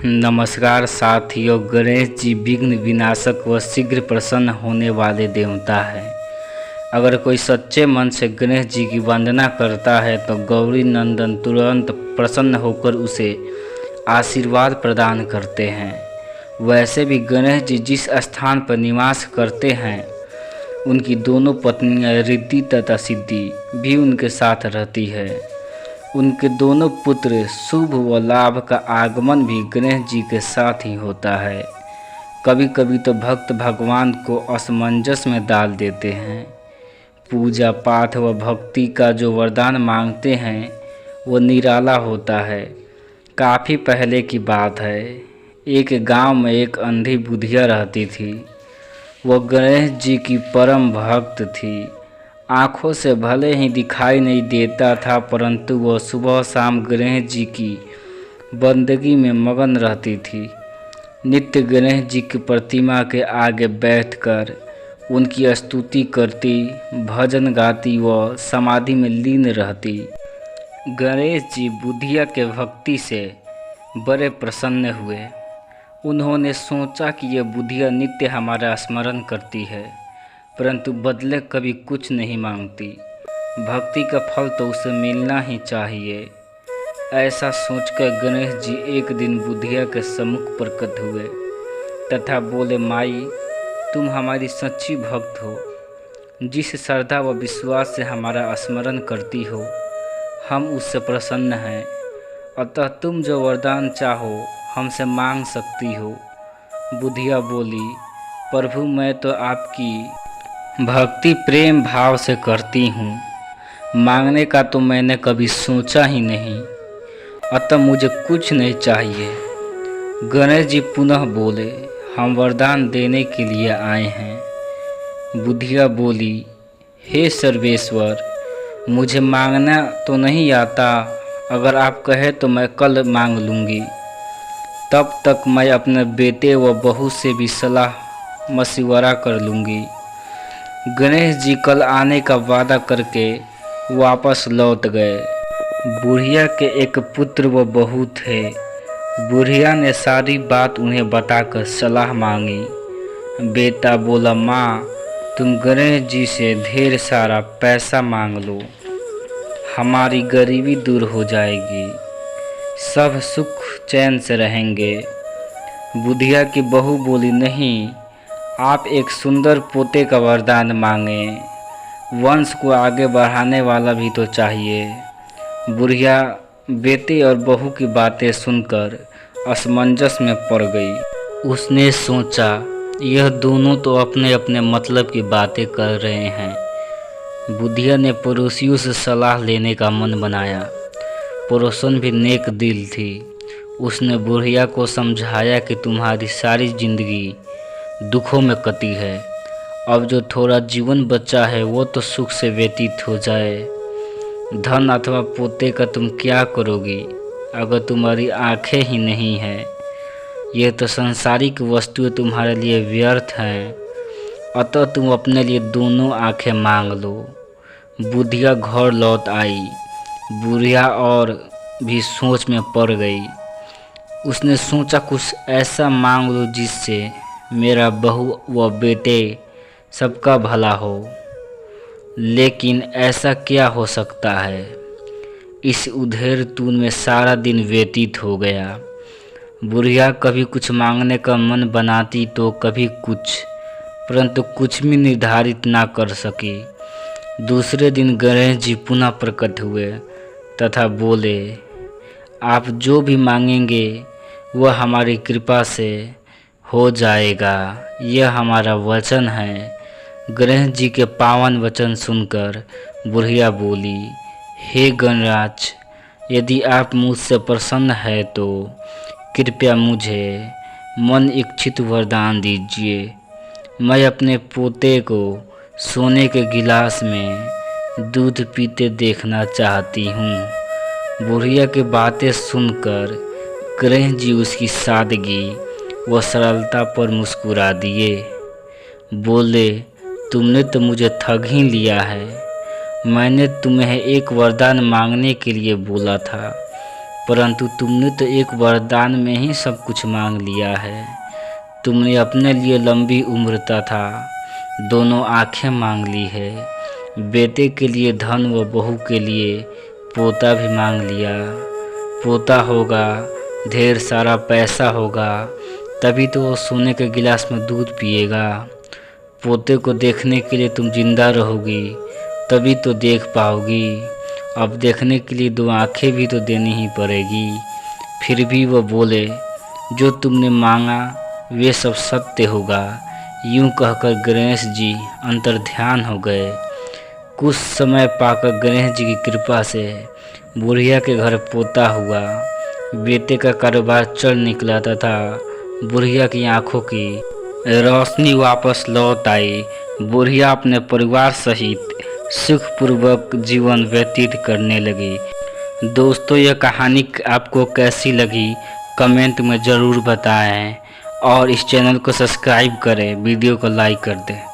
नमस्कार साथियों। गणेश जी विघ्न विनाशक व शीघ्र प्रसन्न होने वाले देवता हैं। अगर कोई सच्चे मन से गणेश जी की वंदना करता है तो गौरी नंदन तुरंत प्रसन्न होकर उसे आशीर्वाद प्रदान करते हैं। वैसे भी गणेश जी जिस स्थान पर निवास करते हैं उनकी दोनों पत्नियां रिद्धि तथा सिद्धि भी उनके साथ रहती है। उनके दोनों पुत्र शुभ व लाभ का आगमन भी गणेश जी के साथ ही होता है। कभी कभी तो भक्त भगवान को असमंजस में डाल देते हैं। पूजा पाठ व भक्ति का जो वरदान मांगते हैं वो निराला होता है। काफ़ी पहले की बात है, एक गांव में एक अंधी बुढ़िया रहती थी। वह गणेश जी की परम भक्त थी। आँखों से भले ही दिखाई नहीं देता था, परंतु वह सुबह शाम गणेश जी की बंदगी में मगन रहती थी। नित्य गणेश जी की प्रतिमा के आगे बैठकर उनकी स्तुति करती, भजन गाती व समाधि में लीन रहती। गणेश जी बुढ़िया के भक्ति से बड़े प्रसन्न हुए। उन्होंने सोचा कि यह बुढ़िया नित्य हमारा स्मरण करती है, परंतु बदले कभी कुछ नहीं मांगती। भक्ति का फल तो उसे मिलना ही चाहिए। ऐसा सोचकर गणेश जी एक दिन बुढ़िया के सम्मुख प्रकट हुए तथा बोले, माई, तुम हमारी सच्ची भक्त हो। जिस श्रद्धा व विश्वास से हमारा स्मरण करती हो हम उससे प्रसन्न हैं। अतः तुम जो वरदान चाहो हमसे मांग सकती हो। बुढ़िया बोली, प्रभु, मैं तो आपकी भक्ति प्रेम भाव से करती हूँ, मांगने का तो मैंने कभी सोचा ही नहीं, अतः मुझे कुछ नहीं चाहिए। गणेश जी पुनः बोले, हम वरदान देने के लिए आए हैं। बुढ़िया बोली, हे सर्वेश्वर, मुझे मांगना तो नहीं आता, अगर आप कहे तो मैं कल मांग लूँगी। तब तक मैं अपने बेटे व बहू से भी सलाह मशवरा कर लूँगी। गणेश जी कल आने का वादा करके वापस लौट गए। बुढ़िया के एक पुत्र व बहू थे। बुढ़िया ने सारी बात उन्हें बताकर सलाह मांगी। बेटा बोला, माँ, तुम गणेश जी से ढेर सारा पैसा मांग लो, हमारी गरीबी दूर हो जाएगी, सब सुख चैन से रहेंगे। बुढ़िया की बहू बोली, नहीं, आप एक सुंदर पोते का वरदान मांगें, वंश को आगे बढ़ाने वाला भी तो चाहिए। बुढ़िया बेटे और बहू की बातें सुनकर असमंजस में पड़ गई। उसने सोचा, यह दोनों तो अपने अपने मतलब की बातें कर रहे हैं। बुढ़िया ने पड़ोसियों से सलाह लेने का मन बनाया। पड़ोसन भी नेक दिल थी। उसने बुढ़िया को समझाया कि तुम्हारी सारी जिंदगी दुखों में कटी है, अब जो थोड़ा जीवन बचा है वो तो सुख से व्यतीत हो जाए। धन अथवा पोते का तुम क्या करोगी अगर तुम्हारी आंखें ही नहीं हैं? यह तो सांसारिक वस्तुएं तुम्हारे लिए व्यर्थ हैं, अतः तुम अपने लिए दोनों आंखें मांग लो। बुढ़िया घर लौट आई। बुढ़िया और भी सोच में पड़ गई। उसने सोचा, कुछ ऐसा मांग लो जिससे मेरा बहू व बेटे सबका भला हो। लेकिन ऐसा क्या हो सकता है? इस उधेड़-तून में सारा दिन व्यतीत हो गया। बुढ़िया कभी कुछ मांगने का मन बनाती तो कभी कुछ, परंतु कुछ भी निर्धारित ना कर सकी। दूसरे दिन गणेश जी पुनः प्रकट हुए तथा बोले, आप जो भी मांगेंगे वह हमारी कृपा से हो जाएगा, यह हमारा वचन है। गणेश जी के पावन वचन सुनकर बुढ़िया बोली, हे गणराज, यदि आप मुझसे प्रसन्न है तो कृपया मुझे मन इच्छित वरदान दीजिए। मैं अपने पोते को सोने के गिलास में दूध पीते देखना चाहती हूँ। बुढ़िया की बातें सुनकर गणेश जी उसकी सादगी वह सरलता पर मुस्कुरा दिए। बोले, तुमने तो मुझे ठग ही लिया है। मैंने तुम्हें एक वरदान मांगने के लिए बोला था, परंतु तुमने तो एक वरदान में ही सब कुछ मांग लिया है। तुमने अपने लिए लंबी उम्र तथा दोनों आँखें मांग ली है। बेटे के लिए धन व बहू के लिए पोता भी मांग लिया। पोता होगा, ढेर सारा पैसा होगा, तभी तो वो सोने के गिलास में दूध पिएगा। पोते को देखने के लिए तुम जिंदा रहोगी, तभी तो देख पाओगी। अब देखने के लिए 2 आँखें भी तो देनी ही पड़ेगी। फिर भी वो बोले, जो तुमने मांगा वे सब सत्य होगा। यूं कहकर गणेश जी अंतर्ध्यान हो गए। कुछ समय पाकर गणेश जी की कृपा से बुढ़िया के घर पोता हुआ। बेटे का कारोबार चल निकला तथा बुढ़िया की आंखों की रोशनी वापस लौट आई। बुढ़िया अपने परिवार सहित सुखपूर्वक जीवन व्यतीत करने लगी। दोस्तों, यह कहानी आपको कैसी लगी कमेंट में ज़रूर बताएं और इस चैनल को सब्सक्राइब करें, वीडियो को लाइक कर दें।